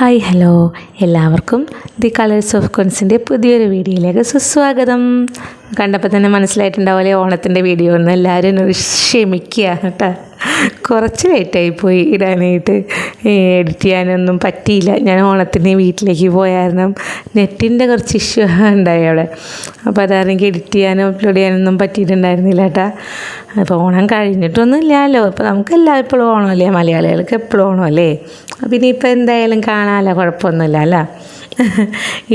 Hi hello എല്ലാവർക്കും the colours of കോൺസിൻ്റെ പുതിയൊരു വീഡിയോയിലേക്ക് സുസ്വാഗതം. കണ്ടപ്പോൾ തന്നെ മനസ്സിലായിട്ടുണ്ടാവില്ലേ ഓണത്തിൻ്റെ വീഡിയോ ഒന്ന്. എല്ലാവരും എന്നോട് ക്ഷമിക്കുക കേട്ടോ, കുറച്ച് ലേറ്റായിപ്പോയി ഇടാനായിട്ട്. എഡിറ്റ് ചെയ്യാനൊന്നും പറ്റിയില്ല. ഞാൻ ഓണത്തിന് വീട്ടിലേക്ക് പോയായിരുന്നു. നെറ്റിൻ്റെ കുറച്ച് ഇഷ്യൂ ഉണ്ടായി അവിടെ. അപ്പോൾ അതാണെങ്കിൽ എഡിറ്റ് ചെയ്യാനും അപ്ലോഡ് ചെയ്യാനൊന്നും പറ്റിയിട്ടുണ്ടായിരുന്നില്ല കേട്ടോ. അപ്പോൾ ഓണം കഴിഞ്ഞിട്ടൊന്നും ഇല്ലല്ലോ. ഇപ്പോൾ നമുക്കെല്ലാം എപ്പോഴും ഓണമല്ലേ, മലയാളികൾക്ക് എപ്പോഴും ഓണമല്ലേ. പിന്നെ ഇപ്പോൾ എന്തായാലും കാണാമല്ലോ, കുഴപ്പമൊന്നുമില്ല അല്ല.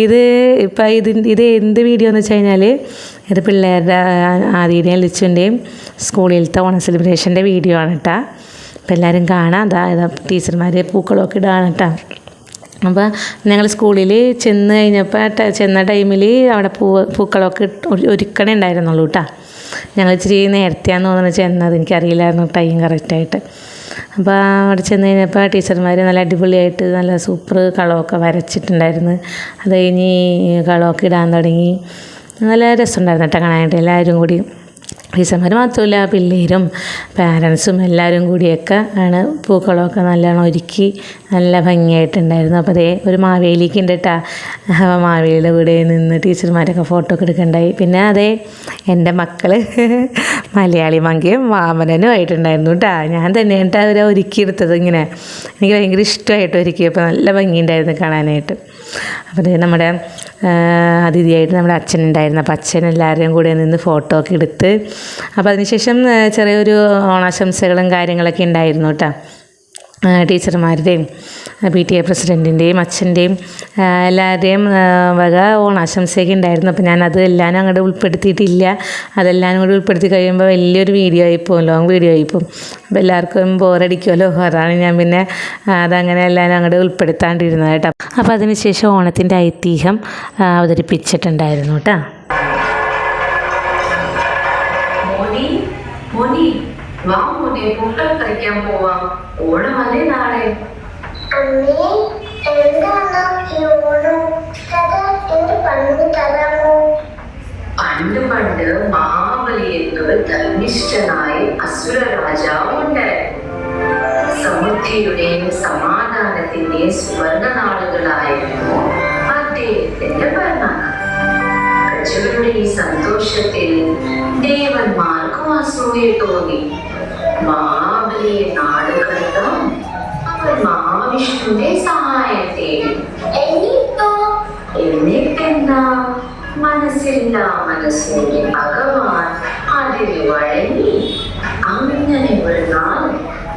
ഇത് എന്ത് വീഡിയോ എന്ന് വെച്ച് കഴിഞ്ഞാൽ ഇത് പിള്ളേരുടെ ആദിയുടെയും ലിച്ചുവിൻ്റെയും സ്കൂളിലത്തെ ഓണം സെലിബ്രേഷൻ്റെ വീഡിയോ ആണ് കേട്ടോ. അപ്പോൾ എല്ലാവരും കാണാം. അതാ ടീച്ചർമാർ പൂക്കളമൊക്കെ ഇടാണ് കേട്ടോ. അപ്പോൾ ഞങ്ങൾ സ്കൂളിൽ ചെന്ന ടൈമിൽ അവിടെ പൂക്കളമൊക്കെ ഒരുക്കണേ ഉണ്ടായിരുന്നുള്ളൂ കേട്ടോ. ഞങ്ങൾ ഇച്ചിരി നേരത്തെയാന്ന് തോന്നുന്നു ചെന്നത്, എനിക്കറിയില്ലായിരുന്നു ടൈം കറക്റ്റായിട്ട്. അപ്പോൾ അവിടെ ചെന്ന് കഴിഞ്ഞപ്പോൾ ടീച്ചർമാർ നല്ല അടിപൊളിയായിട്ട് നല്ല സൂപ്പർ കളമൊക്കെ വരച്ചിട്ടുണ്ടായിരുന്നു. അത് കഴിഞ്ഞ് കളമൊക്കെ ഇടാൻ തുടങ്ങി. നല്ല രസമുണ്ടായിരുന്നു കേട്ടോ കാണാനായിട്ട്. എല്ലാവരും കൂടി, ടീച്ചർമാർ മാത്രമല്ല പിള്ളേരും പാരൻസും എല്ലാവരും കൂടിയൊക്കെ ആണ് പൂക്കളമൊക്കെ നല്ലോണം ഒരുക്കി നല്ല ഭംഗിയായിട്ടുണ്ടായിരുന്നു. അപ്പോൾ അതേ ഒരു മാവേലിക്ക് ഉണ്ട് കേട്ടോ. മാവേലിയുടെ കൂടെ നിന്ന് ടീച്ചർമാരൊക്കെ ഫോട്ടോ ഒക്കെ എടുക്കണ്ടായി. പിന്നെ അതേ എൻ്റെ മക്കൾ മലയാളി മങ്കയും വാമനനും ആയിട്ടുണ്ടായിരുന്നു കേട്ടോ. ഞാൻ തന്നെ കേട്ടോ അവരെ ഒരുക്കിയെടുത്തത്. ഇങ്ങനെ എനിക്ക് ഭയങ്കര ഇഷ്ടമായിട്ട് ഒരുക്കിയപ്പോൾ നല്ല ഭംഗിയുണ്ടായിരുന്നു കാണാനായിട്ട്. അപ്പോൾ അതേ നമ്മുടെ അതിഥിയായിട്ട് നമ്മുടെ അച്ഛനുണ്ടായിരുന്നു. അപ്പോൾ അച്ഛൻ എല്ലാവരെയും കൂടെ നിന്ന് ഫോട്ടോ ഒക്കെ എടുത്ത്, അപ്പോൾ അതിനുശേഷം ചെറിയൊരു ഓണാശംസകളും കാര്യങ്ങളൊക്കെ ഉണ്ടായിരുന്നു കേട്ടോ. ടീച്ചർമാരുടെയും PTA പ്രസിഡൻറ്റിൻ്റെയും അച്ഛൻ്റെയും എല്ലാവരുടെയും വക ഓണാശംസയൊക്കെ ഉണ്ടായിരുന്നു. അപ്പോൾ ഞാനത് എല്ലാവരും അങ്ങോട്ട് ഉൾപ്പെടുത്തിയിട്ടില്ല. അതെല്ലാം കൂടി ഉൾപ്പെടുത്തി കഴിയുമ്പോൾ വലിയൊരു വീഡിയോ ആയിപ്പോവും, ലോങ് വീഡിയോ ആയിപ്പോവും. അപ്പോൾ എല്ലാവർക്കും ബോറടിക്കുമല്ലോ. അതാണ് ഞാൻ പിന്നെ അതങ്ങനെ എല്ലാവരും അങ്ങോട്ട് ഉൾപ്പെടുത്താണ്ടിരുന്നത് കേട്ടോ. അപ്പോൾ അതിനുശേഷം ഓണത്തിൻ്റെ ഐതിഹ്യം അവതരിപ്പിച്ചിട്ടുണ്ടായിരുന്നു കേട്ടോ. പൂക്കൾ പറിക്കാൻ പോവാം, ഓണമല്ലേ നാളെ. പണ്ട് മാവലി എന്നൊരു ധർമ്മിഷ്ഠനായ അസുര രാജാവ് ഉണ്ടായിരുന്നു. സമൃദ്ധിയുടെയും സമാധാനത്തിന്റെയും സുവർണ നാളുകളായിരുന്നു അദ്ദേഹത്തിന്റെ ഭരണം. പ്രജകളുടെ ഈ സന്തോഷത്തിൽ ദേവന്മാർക്കും അസൂയ തോന്നി. മഹാബലിയെ നാടുകടത്താൻ അവർ മഹാവിഷ്ണുവിന്റെ സഹായം തേടി. എന്നിട്ടെന്താ, മനസ്സില്ലാ മനസ്സിന്റെ ഭഗവാൻ അതിന് വഴങ്ങി. അങ്ങനെ ഒരു നാൾ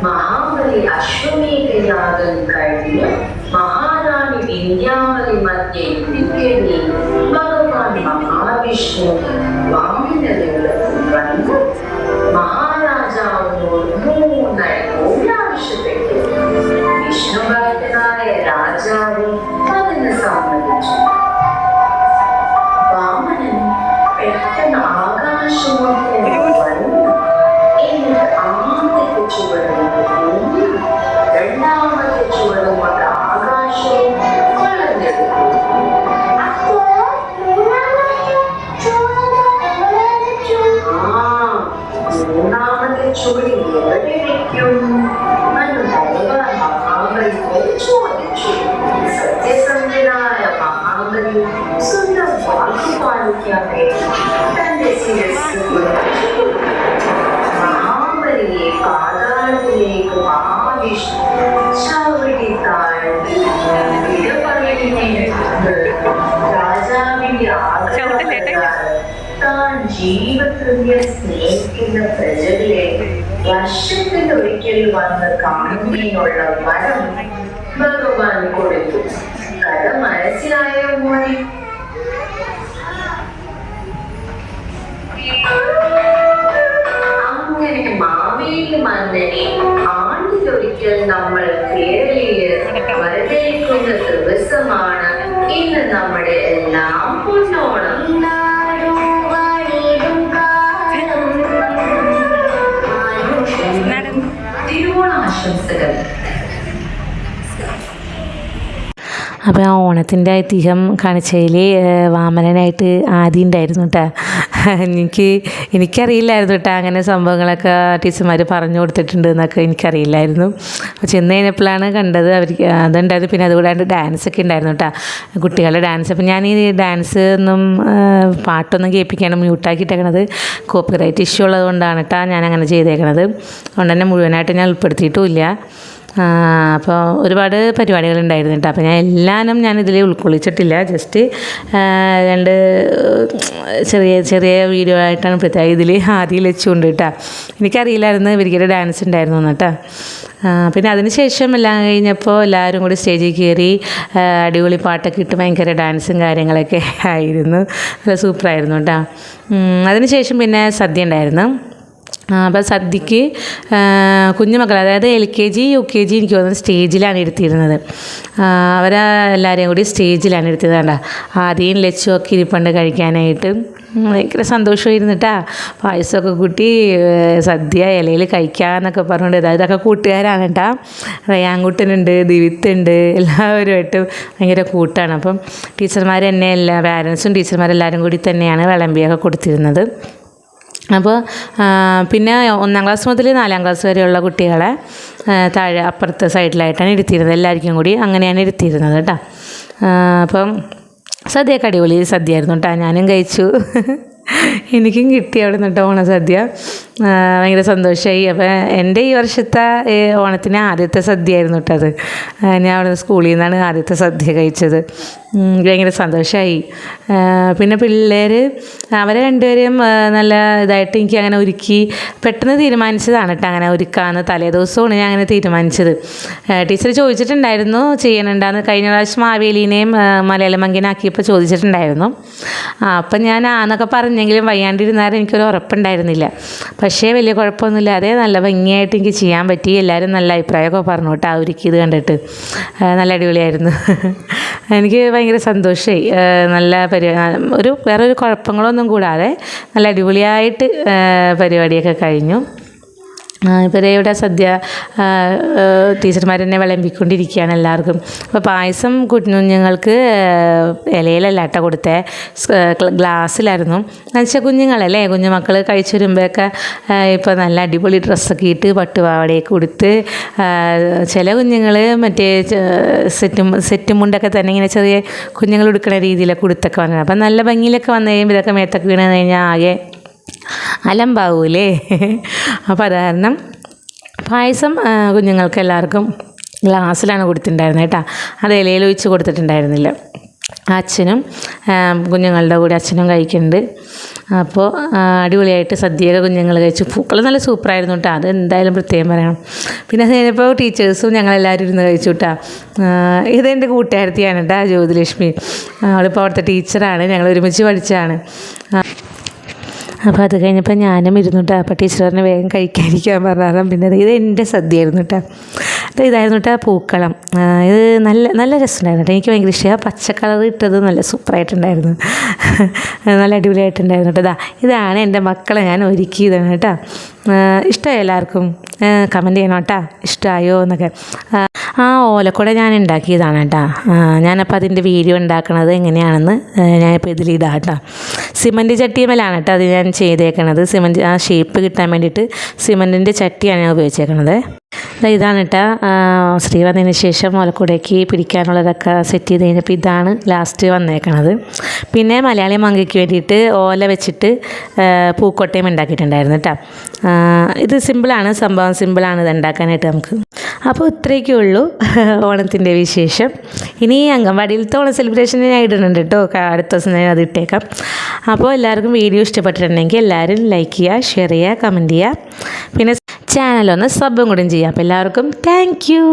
മഹാബലി അശ്വമേധയാഗം കഴിഞ്ഞ് മഹാറാണി വിന്ധ്യാവലി മധ്യേ കുടിക്കേണ്ടി ഭഗവാൻ മഹാവിഷ്ണു വാമനരൂപത്തിൽ വന്ന് മഹാരാജാവിനോട് മൂന്നടിപ്പോയി ആവശ്യപ്പെട്ടു. വിഷ്ണു ഭക്തനായ രാജാവ് അതിന് സമ്മതിച്ചു. വാമനൻ പെട്ടെന്ന് ആകാശമോട്ട് വന്നു. എന്നിട്ട് ആദ്യത്തെ ചുവടിലേക്ക് ഭൂമി, രണ്ടാമത്തെ ചുവടും കൊണ്ട് ആകാശവും വളർന്നെടുത്തു. മൂന്നാമത്തെ ചുവടി എവിടെ വയ്ക്കും മഹാബലിയോട് ചോദിച്ചു. സത്യസന്ധനായ മഹാബലി സ്വന്തം വാക്ക് പാലിക്കാതെ തന്റെ ശിരസ് മഹാബലിയെ പാതാളത്തിലേക്ക് മഹാവിഷ്ണു ചവിട്ടി താഴ്ത്തി വിട പറയുന്നത്. രാജാവിന്റെ ആഗ്രഹപ്രകാരം താൻ ജീവകൃത്യം സ്നേഹിക്കുന്ന പ്രജകളെ വർഷത്തിലൊരിക്കൽ വന്ന് കാണുന്നതിനുള്ള വരം ഭഗവാൻ കൊടുത്തു. കഥ മനസ്സിലായോ മോനെ? അങ്ങനെ മാവേലി മന്നനെ ആണ്ടിലൊരിക്കൽ നമ്മൾ കേരളീയർ വരവേൽക്കുന്ന ദിവസമാണ് ഇന്ന് നമ്മുടെ എല്ലാം പൊന്നോണം. തിരുവോണാശംസകൾ. അപ്പോൾ ആ ഓണത്തിൻ്റെ ഐതിഹ്യം കാണിച്ചതിൽ വാമനനായിട്ട് ആദ്യം ഉണ്ടായിരുന്നു കേട്ടോ. എനിക്കറിയില്ലായിരുന്നു കേട്ടോ അങ്ങനെ സംഭവങ്ങളൊക്കെ ടീച്ചർമാർ പറഞ്ഞു കൊടുത്തിട്ടുണ്ട് എന്നൊക്കെ എനിക്കറിയില്ലായിരുന്നു. അപ്പോൾ ചെന്ന് കഴിഞ്ഞപ്പോഴാണ് കണ്ടത് അവർക്ക് അതുണ്ടായിരുന്നു. പിന്നെ അതുകൂടാണ്ട് ഡാൻസൊക്കെ ഉണ്ടായിരുന്നു കേട്ടോ, കുട്ടികളുടെ ഡാൻസ്. അപ്പോൾ ഞാൻ ഈ ഡാൻസ് ഒന്നും പാട്ടൊന്നും കേൾപ്പിക്കാനും മ്യൂട്ടാക്കിയിട്ടേക്കണത് കോപ്പിറൈറ്റ് ഇഷ്യൂ ഉള്ളത് കൊണ്ടാണ് കേട്ടോ ഞാനങ്ങനെ ചെയ്തേക്കണത്. അതുകൊണ്ട് തന്നെ മുഴുവനായിട്ട് ഞാൻ ഉൾപ്പെടുത്തിയിട്ടുമില്ല. അപ്പോൾ ഒരുപാട് പരിപാടികളുണ്ടായിരുന്നു കേട്ടോ. അപ്പോൾ ഞാനിതിൽ ഉൾക്കൊള്ളിച്ചിട്ടില്ല. ജസ്റ്റ് 2 ചെറിയ വീഡിയോ ആയിട്ടാണ് പ്രത്യേകം ഇതിൽ ആദ്യം വെച്ചുകൊണ്ട് കേട്ടോ. എനിക്കറിയില്ലായിരുന്നു ഇവർക്കൊരു ഡാൻസ് ഉണ്ടായിരുന്നു കേട്ടോ. പിന്നെ അതിന് ശേഷം എല്ലാം കഴിഞ്ഞപ്പോൾ എല്ലാവരും കൂടി സ്റ്റേജിൽ കയറി അടിപൊളി പാട്ടൊക്കെ ഇട്ട് ഭയങ്കര ഡാൻസും കാര്യങ്ങളൊക്കെ ആയിരുന്നു. നല്ല സൂപ്പറായിരുന്നു കേട്ടോ. അതിന് ശേഷം പിന്നെ സദ്യ ഉണ്ടായിരുന്നു. അപ്പോൾ സദ്യക്ക് കുഞ്ഞുമക്കൾ, അതായത് LKG UKG എനിക്ക് തോന്നുന്നത് സ്റ്റേജിലാണ് ഇരുത്തിയിരുന്നത്. അവരെല്ലാവരെയും കൂടി സ്റ്റേജിലാണ് ഇരുത്തിയത്. കണ്ട ആദ്യം ലച്ചുമൊക്കെ ഇരിപ്പുണ്ട് കഴിക്കാനായിട്ട്. ഭയങ്കര സന്തോഷമായിരുന്നു കേട്ടോ. പായസമൊക്കെ കൂട്ടി സദ്യ ഇലയിൽ കഴിക്കാമെന്നൊക്കെ പറഞ്ഞുകൊണ്ട് ഇതൊക്കെ കൂട്ടുകാരാണ് കേട്ടോ. റയാൻകുട്ടനുണ്ട്, ദിവിത്തുണ്ട്, എല്ലാവരുമായിട്ട് ഭയങ്കര കൂട്ടാണ്. അപ്പം ടീച്ചർമാർ തന്നെ പാരൻസും ടീച്ചർമാരെല്ലാവരും കൂടി തന്നെയാണ് വിളമ്പിയൊക്കെ കൊടുത്തിരുന്നത്. അപ്പോൾ പിന്നെ 1ാം ക്ലാസ് മുതൽ 4ാം ക്ലാസ് വരെയുള്ള കുട്ടികളെ താഴെ അപ്പുറത്തെ സൈഡിലായിട്ടാണ് ഇരുത്തിയിരുന്നത്. എല്ലാവർക്കും കൂടി അങ്ങനെയാണ് ഇരുത്തിയിരുന്നത് കേട്ടോ. അപ്പം സദ്യയൊക്കെ അടിപൊളി സദ്യയായിരുന്നു കേട്ടോ. ഞാനും കഴിച്ചു. എനിക്കും കിട്ടി അവിടെ നിന്നിട്ട് ഓണസദ്യ. ഭയങ്കര സന്തോഷമായി. അപ്പോൾ എൻ്റെ ഈ വർഷത്തെ ഓണത്തിന് ആദ്യത്തെ സദ്യയായിരുന്നു കേട്ടോ അത്. ഞാൻ അവിടെ സ്കൂളിൽ നിന്നാണ് ആദ്യത്തെ സദ്യ കഴിച്ചത്. ഭയങ്കര സന്തോഷമായി. പിന്നെ പിള്ളേർ അവരെ രണ്ടുപേരെയും നല്ല ഇതായിട്ട് എനിക്ക് അങ്ങനെ ഒരുക്കി പെട്ടെന്ന് തീരുമാനിച്ചതാണ് കേട്ടോ. അങ്ങനെ ഒരുക്കാമെന്ന് തലേ ദിവസമാണ് ഞാൻ അങ്ങനെ തീരുമാനിച്ചത്. ടീച്ചർ ചോദിച്ചിട്ടുണ്ടായിരുന്നു ചെയ്യണുണ്ടാന്ന്. കഴിഞ്ഞ പ്രാവശ്യം മാവേലീനെയും മലയാളം മങ്കിനാക്കിയപ്പോൾ ചോദിച്ചിട്ടുണ്ടായിരുന്നു. അപ്പം ഞാൻ ആന്നൊക്കെ പറഞ്ഞെങ്കിലും വയ്യാണ്ടിരുന്നാലും എനിക്കൊരു ഉറപ്പുണ്ടായിരുന്നില്ല. പക്ഷേ വലിയ കുഴപ്പമൊന്നുമില്ലാതെ നല്ല ഭംഗിയായിട്ട് എനിക്ക് ചെയ്യാൻ പറ്റി. എല്ലാവരും നല്ല അഭിപ്രായമൊക്കെ പറഞ്ഞു കേട്ടോ ഒരുക്കിയത് കണ്ടിട്ട്. നല്ല അടിപൊളിയായിരുന്നു. എനിക്ക് ഭയങ്കര സന്തോഷമായി. നല്ല വേറൊരു കുഴപ്പങ്ങളൊന്നും കൂടാതെ നല്ല അടിപൊളിയായിട്ട് പരിപാടിയൊക്കെ കഴിഞ്ഞു. ഇപ്പോൾ ഇവിടെ സദ്യ ടീച്ചർമാർ തന്നെ വിളമ്പിക്കൊണ്ടിരിക്കുകയാണ് എല്ലാവർക്കും. അപ്പോൾ പായസം കുഞ്ഞുങ്ങൾക്ക് ഇലയിലല്ല കേട്ടോ കൊടുത്തേ, ഗ്ലാസ്സിലായിരുന്നു. എന്നുവെച്ചാൽ കുഞ്ഞുങ്ങളല്ലേ, കുഞ്ഞുമക്കൾ കഴിച്ചു വരുമ്പോഴൊക്കെ ഇപ്പോൾ നല്ല അടിപൊളി ഡ്രസ്സൊക്കെ ഇട്ട് പട്ടുപാവാടയൊക്കെ കൊടുത്ത്, ചില കുഞ്ഞുങ്ങൾ മറ്റേ സെറ്റും മുണ്ടൊക്കെ തന്നെ ഇങ്ങനെ ചെറിയ കുഞ്ഞുങ്ങൾ ഉടുക്കുന്ന രീതിയിലൊക്കെ ഉടുത്തൊക്കെ വന്നത്. അപ്പം നല്ല ഭംഗിയിലൊക്കെ വന്നു കഴിയുമ്പോൾ ഇതൊക്കെ മേത്തൊക്കെ വീണ് കഴിഞ്ഞാൽ ആകെ അലമ്പാവൂലേ. അപ്പോൾ അത് കാരണം പായസം കുഞ്ഞുങ്ങൾക്ക് എല്ലാവർക്കും ഗ്ലാസ്സിലാണ് കൊടുത്തിട്ടുണ്ടായിരുന്നത് കേട്ടോ. അത് ഇലയിൽ ഒഴിച്ച് കൊടുത്തിട്ടുണ്ടായിരുന്നില്ല. അച്ഛനും കുഞ്ഞുങ്ങളുടെ കൂടെ അച്ഛനും കഴിക്കുന്നുണ്ട്. അപ്പോൾ അടിപൊളിയായിട്ട് സദ്യയൊക്കെ കുഞ്ഞുങ്ങൾ കഴിച്ചു. പൂക്കൾ നല്ല സൂപ്പറായിരുന്നു കേട്ടോ. അത് എന്തായാലും പ്രത്യേകം പറയണം. പിന്നെ അത് കഴിഞ്ഞപ്പോൾ ടീച്ചേഴ്സും ഞങ്ങളെല്ലാവരും ഇരുന്ന് കഴിച്ചു കേട്ടോ. ഇതെൻ്റെ കൂട്ടുകാരത്തിയാണ് കേട്ടോ, ജ്യോതിലക്ഷ്മി. അവളിപ്പോൾ അവിടുത്തെ ടീച്ചറാണ്, ഞങ്ങൾ ഒരുമിച്ച് പഠിച്ചതാണ്. അപ്പോൾ അത് കഴിഞ്ഞപ്പോൾ ഞാനും ഇരുന്നു കേട്ടോ. അപ്പോൾ ടീച്ചർ പറഞ്ഞ് വേഗം കഴിക്കാതിരിക്കാൻ പറഞ്ഞാൽ പിന്നെ ഇത് എൻ്റെ സദ്യയായിരുന്നു കേട്ടോ. ഇതായിരുന്നു കേട്ടോ പൂക്കളം. ഇത് നല്ല രസമുണ്ടായിരുന്നു കേട്ടോ. എനിക്ക് ഭയങ്കര ഇഷ്ടമാണ്. പച്ച കളർ ഇട്ടത് നല്ല സൂപ്പറായിട്ടുണ്ടായിരുന്നു. നല്ല അടിപൊളിയായിട്ടുണ്ടായിരുന്നു കേട്ടോ. ഇതാണ് എൻ്റെ മക്കളെ ഞാൻ ഒരുക്കിയതാണ് കേട്ടോ. ഇഷ്ടമായി എല്ലാവർക്കും? കമൻറ്റ് ചെയ്യണം കേട്ടോ, ഇഷ്ടമായോ എന്നൊക്കെ. ഓലക്കുട ഞാൻ ഉണ്ടാക്കിയതാണ് കേട്ടോ. ഞാനപ്പോൾ അതിൻ്റെ വീഡിയോ ഉണ്ടാക്കണത് എങ്ങനെയാണെന്ന് ഞാനിപ്പോൾ ഇതിലിടാം കേട്ടോ. സിമൻറ്റ് ചട്ടിമേലാണ് കേട്ടോ അത് ഞാൻ ചെയ്തേക്കണത്. സിമൻറ്റ് ആ ഷേപ്പ് കിട്ടാൻ വേണ്ടിയിട്ട് സിമൻറ്റിൻ്റെ ചട്ടിയാണ് ഞാൻ ഉപയോഗിച്ചേക്കണത്. ഇതാണ് കേട്ടോ. ശ്രീ വന്നതിന് ശേഷം ഓലക്കുടയ്ക്ക് പിടിക്കാനുള്ളതൊക്കെ സെറ്റ് ചെയ്ത് കഴിഞ്ഞപ്പോൾ ഇതാണ് ലാസ്റ്റ് വന്നേക്കണത്. പിന്നെ മലയാളി മങ്കയ്ക്ക് വേണ്ടിയിട്ട് ഓല വെച്ചിട്ട് പൂക്കോട്ടയും ഉണ്ടാക്കിയിട്ടുണ്ടായിരുന്നു കേട്ടോ. ഇത് സിമ്പിളാണ്, സംഭവം സിമ്പിളാണ് ഇത് ഉണ്ടാക്കാനായിട്ട് നമുക്ക്. അപ്പോൾ ഇത്രയൊക്കെ ഉള്ളൂ ഓണത്തിൻ്റെ വിശേഷം. ഇനി അംഗൻവാടിയിലത്തെ ഓണം സെലിബ്രേഷന് ഞാൻ ഇടുന്നുണ്ട് കേട്ടോ. അടുത്ത ദിവസം ഞാൻ അത് ഇട്ടേക്കാം. അപ്പോൾ എല്ലാവർക്കും വീഡിയോ ഇഷ്ടപ്പെട്ടിട്ടുണ്ടെങ്കിൽ എല്ലാവരും ലൈക്ക് ചെയ്യുക, ഷെയർ ചെയ്യുക, കമൻറ്റ് ചെയ്യുക. പിന്നെ ചാനലൊന്ന് സബും കൂടെ ചെയ്യാം. അപ്പോൾ എല്ലാവർക്കും താങ്ക് യു.